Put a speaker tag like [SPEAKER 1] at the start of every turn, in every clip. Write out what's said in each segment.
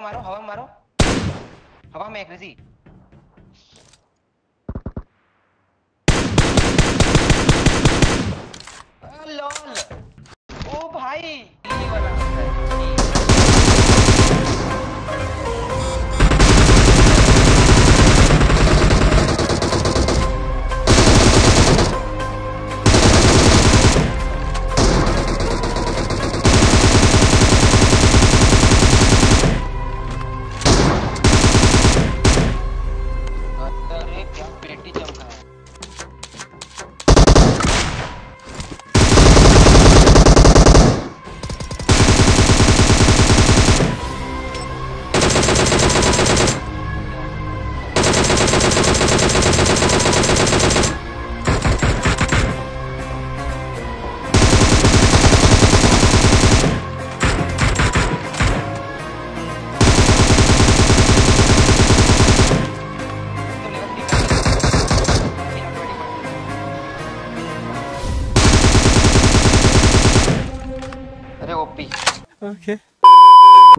[SPEAKER 1] मारो, हवा में मारो, हवा में एक लॉल। ओ भाई ये वाला OP.
[SPEAKER 2] Okay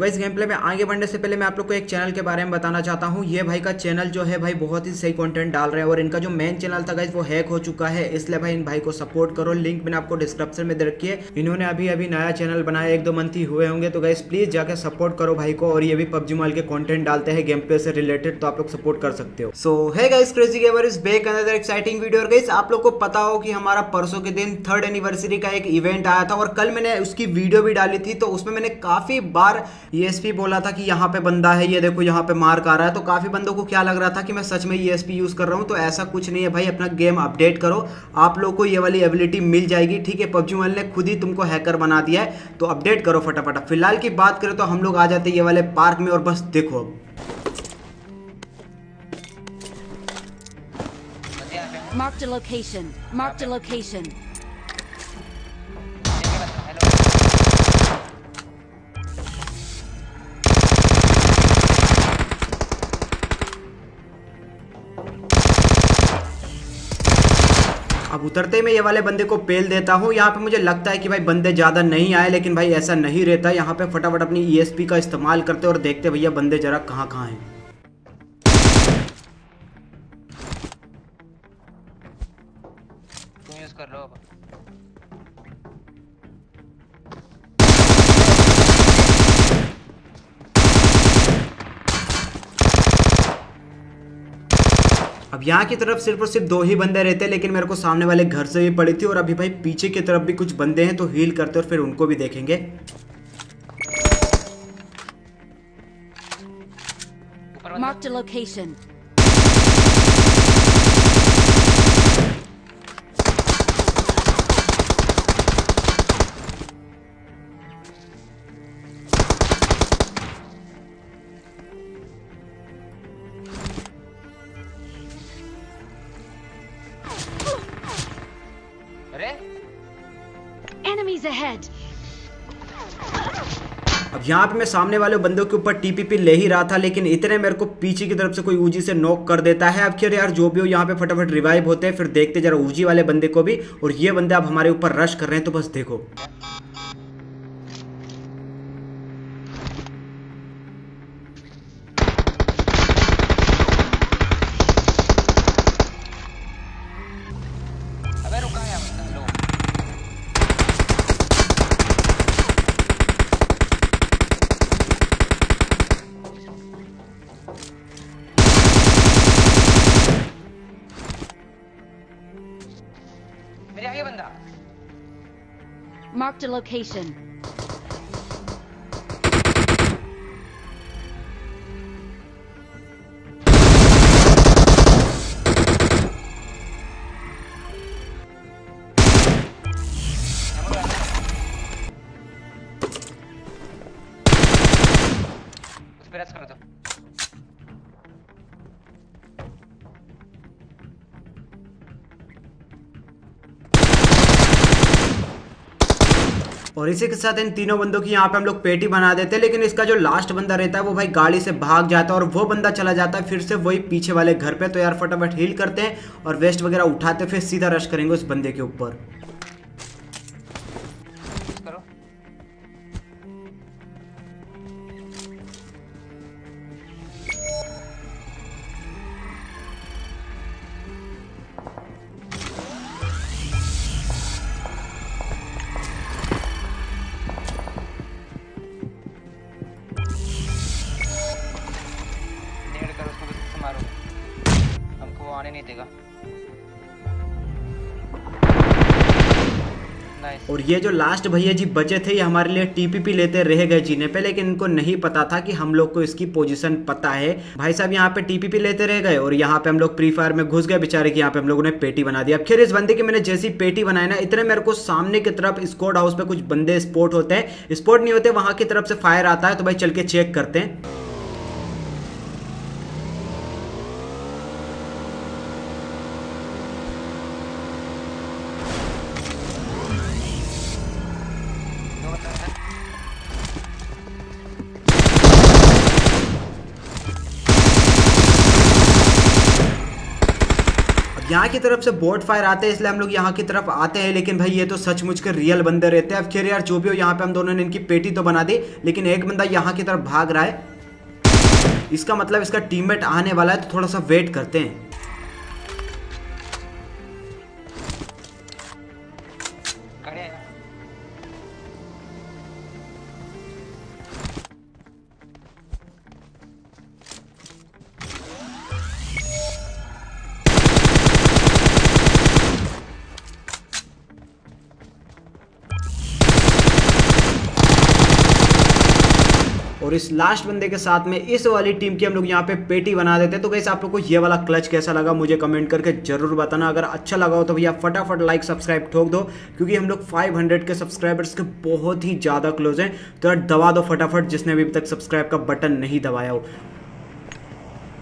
[SPEAKER 2] guys, game play में आगे बढ़ने से पहले मैं आप लोग को एक चैनल के बारे में बताना चाहता हूँ। ये भाई का चैनल जो है भाई बहुत ही सही कंटेंट डाल रहे हैं और इनका जो मेन चैनल था गाइस वो हैक हो चुका है, इसलिए भाई इन भाई को सपोर्ट करो। लिंक मैंने आपको डिस्क्रिप्शन में दे रखी है। इन्होंने अभी अभी नया चैनल बनाया, 1-2 मंथ ही हुए होंगे, तो गाइस प्लीज जाकर सपोर्ट करो भाई को। और ये भी पबजी मोबाइल के कंटेंट डालते हैं गेम प्ले से रिलेटेड, तो आप लोग सपोर्ट कर सकते हो। So hey guys, crazy gamer is back another exciting video. और गाइस आप लोग को पता हो कि हमारा परसों के दिन 3rd एनिवर्सरी का एक इवेंट आया था और कल मैंने उसकी वीडियो भी डाली थी। तो उसमें मैंने काफी बार ESP बोला था कि यहाँ पे बंदा है, ये देखो यहाँ पे मार्क आ रहा है। तो काफी बंदों को क्या लग रहा था कि मैं सच में ESP यूज कर रहा हूँ, तो ऐसा कुछ नहीं है भाई। अपना गेम अपडेट करो, आप लोग को ये वाली एबिलिटी मिल जाएगी, ठीक है। पबजी मोबाइल ने खुद ही तुमको हैकर बना दिया है, तो अपडेट करो फटाफट। फिलहाल की बात करें तो हम लोग आ जाते हैं ये वाले पार्क में और बस देखो अब
[SPEAKER 3] Marked a location. Marked a location.
[SPEAKER 2] अब उतरते में ये वाले बंदे को पेल देता हूँ। यहाँ पे मुझे लगता है कि भाई बंदे ज़्यादा नहीं आए, लेकिन भाई ऐसा नहीं रहता। यहाँ पे फटाफट अपनी ESP का इस्तेमाल करते और देखते भैया बंदे जरा कहाँ कहाँ हैं।
[SPEAKER 1] तुम यूज कर लो अब।
[SPEAKER 2] अब यहाँ की तरफ सिर्फ और सिर्फ 2 ही बंदे रहते हैं, लेकिन मेरे को सामने वाले घर से भी पड़ी थी। और अभी भाई पीछे की तरफ भी कुछ बंदे हैं, तो हील करते और फिर उनको भी देखेंगे।
[SPEAKER 3] Marked a location.
[SPEAKER 1] अरे
[SPEAKER 3] Enemies ahead.
[SPEAKER 2] अब यहाँ पे मैं सामने वाले बंदों के ऊपर TPP ले ही रहा था, लेकिन इतने मेरे को पीछे की तरफ से कोई ऊजी से नॉक कर देता है। अब खैर यार जो भी हो, यहाँ पे फटाफट रिवाइव होते हैं, फिर देखते जरा ऊजी वाले बंदे को भी। और ये बंदे अब हमारे ऊपर रश कर रहे हैं, तो बस देखो।
[SPEAKER 1] अबे रुका है बंदा। लो मेरे आगे बंदा।
[SPEAKER 3] Marked a location.
[SPEAKER 1] उस पे रश कर दो।
[SPEAKER 2] और इसी के साथ इन तीनों बंदों की यहाँ पे हम लोग पेटी बना देते हैं। लेकिन इसका जो लास्ट बंदा रहता है वो भाई गाड़ी से भाग जाता है और वो बंदा चला जाता है फिर से वही पीछे वाले घर पे। तो यार फटाफट हील करते हैं और वेस्ट वगैरह उठाते हैं, फिर सीधा रश करेंगे उस बंदे के ऊपर।
[SPEAKER 1] जाएगा। नाइस।
[SPEAKER 2] और ये जो लास्ट भैया जी बचे थे ये हमारे लिए टीपीपी लेते रह गए जीने पे, लेकिन इनको नहीं पता था कि हम लोग को इसकी पोजीशन पता है। भाई साहब यहाँ पे टीपीपी लेते रह गए और यहाँ पे हम लोग फ्री फायर में घुस गए बेचारे की। यहाँ पे हम लोगों ने पेटी बना दिया। अब खैर इस बंदे की मैंने जैसी पेटी बनाई ना, इतने मेरे को सामने की तरफ स्क्वाड हाउस पे कुछ बंदे स्पॉट होते हैं, स्पॉट नहीं होते, वहां की तरफ से फायर आता है। तो भाई चल के चेक करते हैं। यहाँ की तरफ से बोट फायर आते हैं, इसलिए हम लोग यहाँ की तरफ आते हैं। लेकिन भाई ये तो सचमुच के रियल बंदे रहते हैं। अब खैर यार जो भी हो, यहाँ पे हम दोनों ने इनकी पेटी तो बना दी, लेकिन एक बंदा यहाँ की तरफ भाग रहा है। इसका मतलब इसका टीममेट आने वाला है, तो थोड़ा सा वेट करते हैं। और इस लास्ट बंदे के साथ में इस वाली टीम की हम लोग यहाँ पे पेटी बना देते हैं। तो गाइस आप लोग को ये वाला क्लच कैसा लगा मुझे कमेंट करके जरूर बताना। अगर अच्छा लगा हो तो भैया फटाफट लाइक सब्सक्राइब ठोक दो, क्योंकि हम लोग 500 के सब्सक्राइबर्स के बहुत ही ज़्यादा क्लोज हैं। तो यार दबा दो फटाफट जिसने अभी तक सब्सक्राइब का बटन नहीं दबाया हो।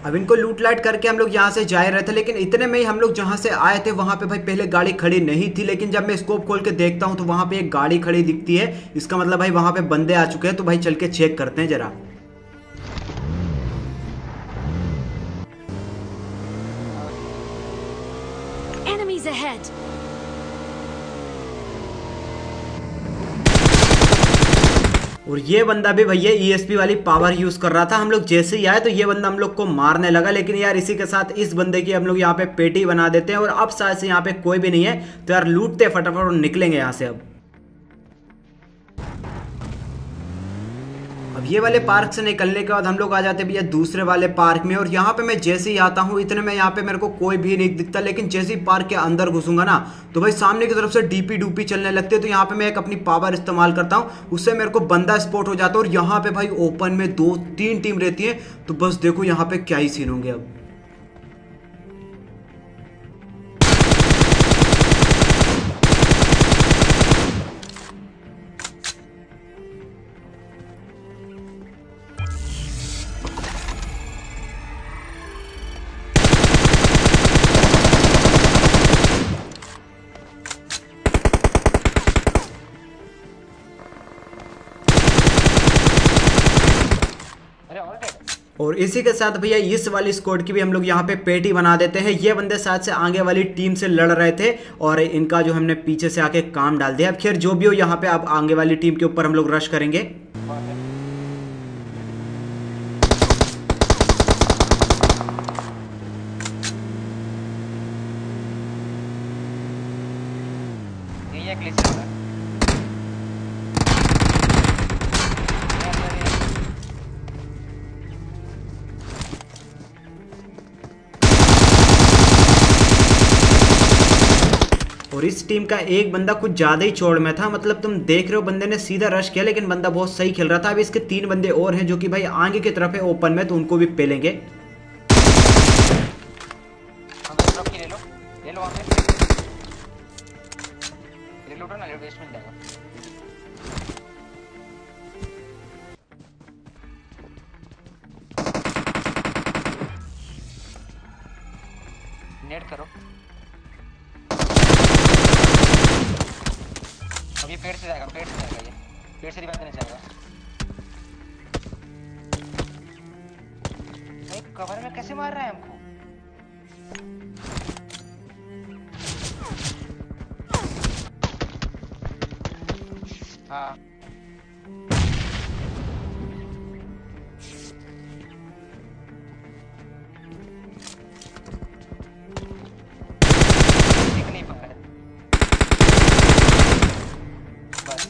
[SPEAKER 2] अब इनको लूट लाट करके हम लोग यहाँ से जा रहे थे, लेकिन इतने में ही हम लोग जहाँ से आए थे वहाँ पे भाई पहले गाड़ी खड़ी नहीं थी। लेकिन जब मैं स्कोप खोल के देखता हूँ तो वहाँ पे एक गाड़ी खड़ी दिखती है। इसका मतलब भाई वहाँ पे बंदे आ चुके हैं। तो भाई चल के चेक करते हैं जरा।
[SPEAKER 3] Enemies ahead!
[SPEAKER 2] और ये बंदा भी भैया ESP वाली पावर यूज कर रहा था। हम लोग जैसे ही आए तो ये बंदा हम लोग को मारने लगा। लेकिन यार इसी के साथ इस बंदे की हम लोग यहाँ पे पेटी बना देते हैं। और अब शायद से यहाँ पे कोई भी नहीं है, तो यार लूटते फटाफट और निकलेंगे यहाँ से। अब ये वाले पार्क से निकलने के बाद हम लोग आ जाते भैया दूसरे वाले पार्क में। और यहाँ पे मैं जैसे ही आता हूँ इतने में यहाँ पे मेरे को कोई भी नहीं दिखता। लेकिन जैसे ही पार्क के अंदर घुसूंगा ना, तो भाई सामने की तरफ से डीपी डूपी चलने लगते हैं। तो यहाँ पे मैं एक अपनी पावर इस्तेमाल करता हूँ, उससे मेरे को बंदा स्पॉट हो जाता है। और यहाँ पे भाई ओपन में 2-3 टीम रहती है। तो बस देखो यहाँ पे क्या ही सीन होंगे। अब और इसी के साथ भैया इस वाली स्क्वाड की भी हम लोग यहाँ पे पेटी बना देते हैं। ये बंदे शायद से आगे वाली टीम से लड़ रहे थे और इनका जो हमने पीछे से आके काम डाल दिया। अब खैर जो भी हो, यहाँ पे अब आगे वाली टीम के ऊपर हम लोग रश करेंगे। और इस टीम का एक बंदा कुछ ज्यादा ही चौड़ में था। मतलब तुम देख रहे हो बंदे ने सीधा रश किया, लेकिन बंदा बहुत सही खेल रहा था। अब इसके 3 बंदे और हैं जो कि भाई आगे की तरफ है ओपन में, तो उनको भी पेलेंगे।
[SPEAKER 1] ले लो वहाँ पे। ले लो ना, वेस्ट मिल जाएगा। नेट करो। अब ये पेड़ से जाएगा, पेड़ से जाएगा, ये पेड़ से रिवाइव करने जाएगा। भाई कवर में कैसे मार रहा है हमको? हाँ दिख नहीं पा रहा है बस।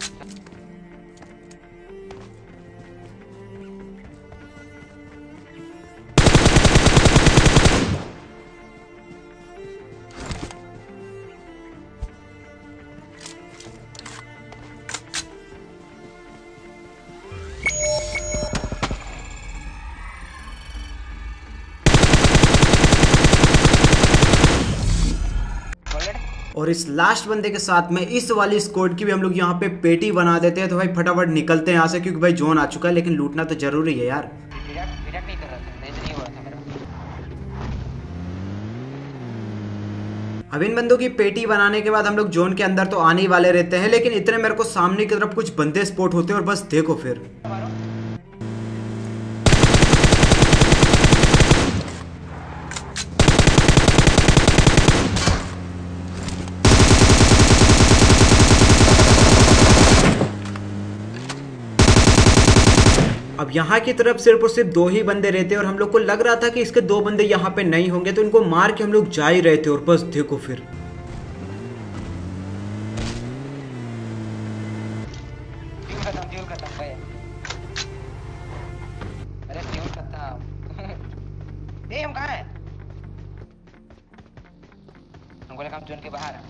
[SPEAKER 2] और इस लास्ट बंदे के साथ में इस वाली स्क्वाड की भी हम लोग यहाँ पे पेटी बना देते हैं। तो भाई फटाफट निकलते हैं यहाँ से, क्योंकि भाई जोन आ चुका है, लेकिन लूटना तो जरूरी है यार।
[SPEAKER 1] रिडक्ट नहीं कर रहा था, नहीं हो रहा था मेरा।
[SPEAKER 2] अब इन बंदों की पेटी बनाने के बाद हम लोग जोन के अंदर तो आने ही वाले रहते हैं, लेकिन इतने मेरे को सामने की तरफ कुछ बंदे स्पॉट होते हैं और बस देखो फिर। अब यहाँ की तरफ सिर्फ और सिर्फ 2 ही बंदे रहते हैं और हम लोग को लग रहा था कि इसके 2 बंदे यहाँ पे नहीं होंगे, तो इनको मार के हम लोग जा ही रहे थे और बस देखो फिर।
[SPEAKER 1] फ्यूल खत्म भाई। अरे फ्यूल खत्म। ए हम कहाँ हैं? हमको लगा हम जोन के बाहर हैं।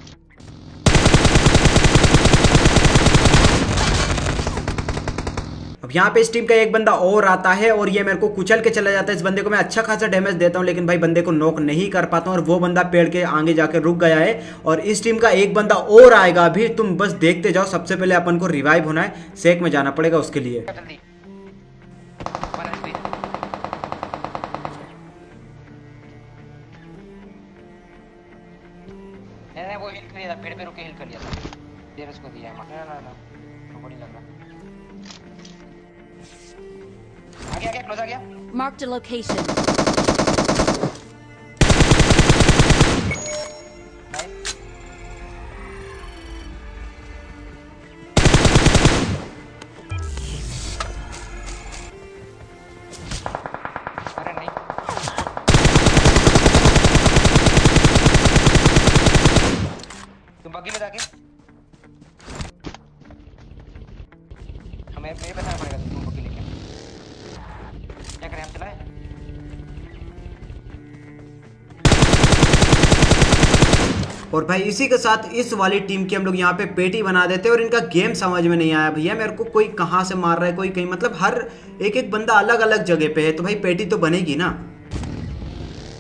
[SPEAKER 2] अब यहाँ पे इस टीम का एक बंदा और आता है और ये मेरे को कुचल के चला जाता है। इस बंदे को मैं अच्छा खासा डैमेज देता हूँ, लेकिन भाई बंदे को नॉक नहीं कर पाता हूँ और वो बंदा पेड़ के आगे जाकर रुक गया है। और इस टीम का एक बंदा और आएगा अभी, तुम बस देखते जाओ। सबसे पहले अपन को रिवाइव होना है, सेक में जाना पड़ेगा उसके लिए।
[SPEAKER 1] नहीं वो हिल कर लिया था, पेड़ पे रुक के हिल कर लिया था, देर उसको दिया है। ना हमको नहीं लग रहा। आ गया क्लोज आ गया।
[SPEAKER 3] Marked a location.
[SPEAKER 1] अरे नहीं तुम बग्गी में जाके हमें मेरे बताना पड़ेगा। तुम बग्गी लेके क्या करें, हम चलाएं?
[SPEAKER 2] और भाई इसी के साथ इस वाली टीम की हम लोग यहाँ पे पेटी बना देते हैं और इनका गेम समझ में नहीं आया भैया मेरे को। कोई कहाँ से मार रहा है, कोई कहीं, मतलब हर एक बंदा अलग अलग जगह पे है, तो भाई पेटी तो बनेगी ना।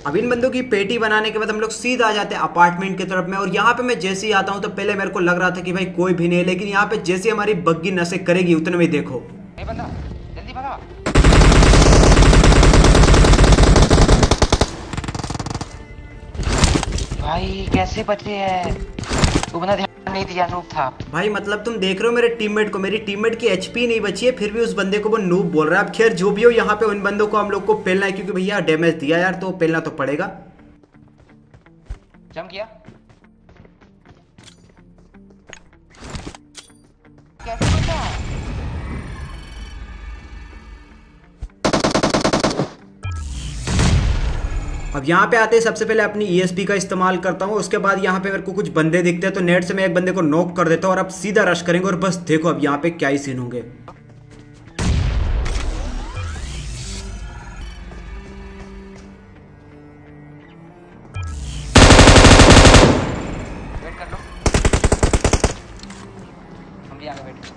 [SPEAKER 2] अब इन बंदों की पेटी बनाने के बाद हम लोग सीधा आ जाते हैं अपार्टमेंट की तरफ में। और यहाँ पे मैं जैसे ही आता हूँ तो पहले मेरे को लग रहा था कि भाई कोई भी नहीं है, लेकिन यहाँ पे जैसे हमारी बग्गी नशे करेगी उतने में देखो
[SPEAKER 1] बंदा जल्दी भागा। भाई कैसे बचे हैं? वो बंदा ध्यान नहीं दिया, नूब था
[SPEAKER 2] भाई। मतलब तुम देख रहे हो मेरे टीममेट को, मेरी टीममेट की एचपी नहीं बची है, फिर भी उस बंदे को वो नूब बोल रहा है। अब खैर जो भी हो, यहाँ पे उन बंदों को हम लोग को पेलना है, क्योंकि भैया डैमेज दिया यार, तो पेलना तो पड़ेगा।
[SPEAKER 1] जम किया कैसे बचा?
[SPEAKER 2] अब यहाँ पे आते हैं, सबसे पहले अपनी ESP का इस्तेमाल करता हूँ। उसके बाद यहाँ पे मेरे को कुछ बंदे दिखते हैं, तो नेट से मैं एक बंदे को नॉक कर देता हूँ और अब सीधा रश करेंगे। और बस देखो अब यहाँ पे क्या ही सीन होंगे।
[SPEAKER 1] वेट कर लो, हम भी आगे वेट।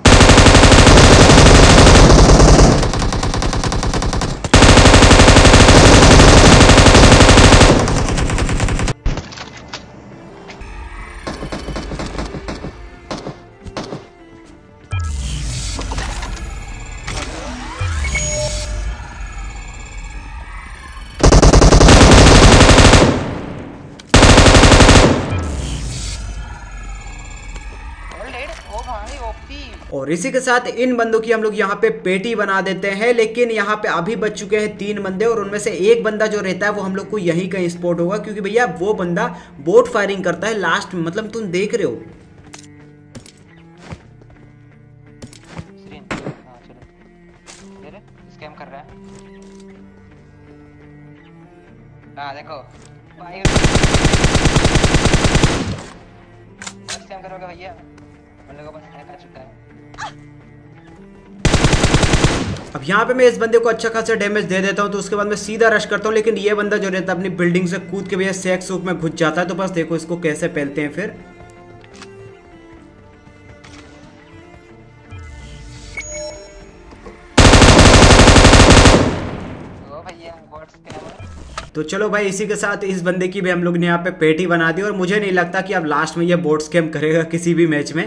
[SPEAKER 2] और इसी के साथ इन बंदों की हम लोग यहाँ पे पेटी बना देते हैं। लेकिन यहाँ पे अभी बच चुके हैं 3 बंदे और उनमें से एक बंदा जो रहता है वो हम लोग को यहीं कहीं स्पॉट होगा, क्योंकि भैया वो बंदा बोट फायरिंग करता है लास्ट में, मतलब तुम देख रहे हो।
[SPEAKER 1] स्कैम कर रहा है। हाँ देखो भाई स्कैम करोगे भैया, हम लोगों को हैक आ चुका है।
[SPEAKER 2] अब यहाँ पे मैं इस बंदे को अच्छा खासा डैमेज दे देता हूँ, तो उसके बाद मैं सीधा रश करता हूँ। लेकिन ये बंदा जो रहता है अपनी बिल्डिंग से कूद के भैया सेक सूप में घुस जाता है। तो बस देखो इसको कैसे पहलते हैं फिर।
[SPEAKER 1] ओ ये बॉट्स कैमरा।
[SPEAKER 2] तो चलो भाई इसी के साथ इस बंदे की भी हम लोग ने यहाँ पे पेटी बना दी और मुझे नहीं लगता कि अब लास्ट में ये बोट स्कैम करेगा किसी भी मैच में।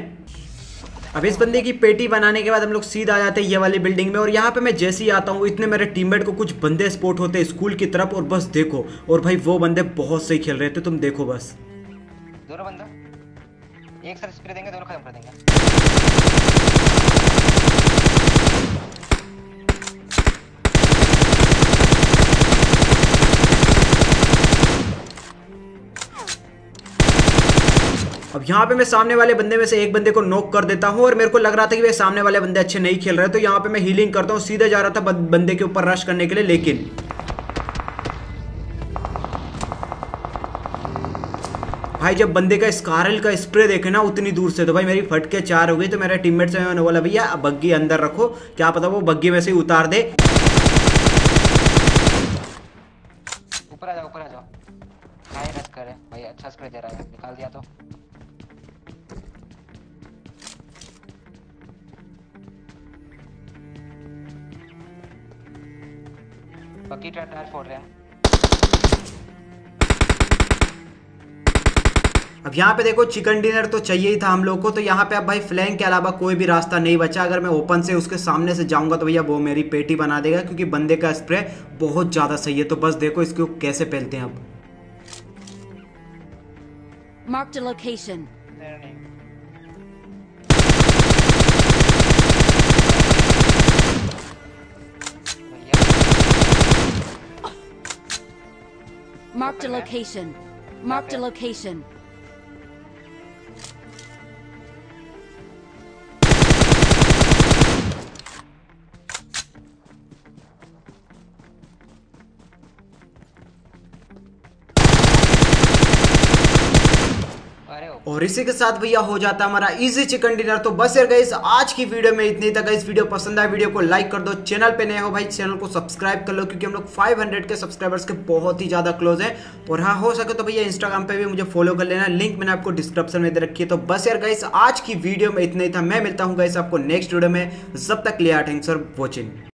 [SPEAKER 2] अब इस बंदे की पेटी बनाने के बाद हम लोग सीधा आ जाते हैं ये वाली बिल्डिंग में और यहाँ पे मैं जैसे ही आता हूँ इतने मेरे टीममेट को कुछ बंदे स्पॉट होते हैं स्कूल की तरफ और बस देखो, और भाई वो बंदे बहुत सही खेल रहे थे, तुम देखो बस।
[SPEAKER 1] दोनों बंदा एक साथ स्प्रे देंगे, दोनों खत्म कर देंगे।
[SPEAKER 2] अब यहाँ पे मैं सामने वाले बंदे में से एक बंदे को नॉक कर देता हूँ और मेरे को लग रहा था कि वे सामने वाले बंदे अच्छे नहीं खेल रहे, तो यहाँ पे मैं हीलिंग करता हूँ, सीधे जा रहा था बंदे के ऊपर रश करने के लिए, लेकिन भाई जब बंदे का स्कारल का स्प्रे देखे ना उतनी दूर से, तो भाई मेरी फटके 4 हो गई। तो मेरे टीममेट से मैंने बोला भैया बग्गी अंदर रखो, क्या पता वो बग्गी में से ही उतार दे।
[SPEAKER 1] ऊपर आ जाओ, ऊपर आ जाओ। हाय रश करे भाई, अच्छा स्प्रे दे रहा है, निकाल दिया तो। बग्गी टायर फोड़ रहे हैं।
[SPEAKER 2] अब यहाँ पे देखो चिकन डिनर तो चाहिए ही था हम लोग को, तो यहाँ पे अब भाई फ्लैंक के अलावा कोई भी रास्ता नहीं बचा। अगर मैं ओपन से उसके सामने से जाऊंगा तो भैया वो मेरी पेटी बना देगा, क्योंकि बंदे का स्प्रे बहुत ज्यादा सही है। तो बस देखो इसको कैसे फैलते हैं अब।
[SPEAKER 3] Marked a location. Marked a location. Marked a location.
[SPEAKER 2] और इसी के साथ भैया हो जाता है हमारा इजी चिकन डिनर। तो बस यार गाइस आज की वीडियो में इतनी तक। इस वीडियो पसंद आए वीडियो को लाइक कर दो, चैनल पे नए हो भाई चैनल को सब्सक्राइब कर लो, क्योंकि हम लोग 500 के सब्सक्राइबर्स के बहुत ही ज्यादा क्लोज हैं। और हाँ हो सके तो भैया इंस्टाग्राम पे भी मुझे फॉलो कर लेना, लिंक मैंने आपको डिस्क्रिप्शन में दे रखी है। तो बस यार गाइस आज की वीडियो में इतना ही था। मैं मिलता हूँ गाइस आपको नेक्स्ट वीडियो में, जब तक लिया थैंक्स फॉर वॉचिंग।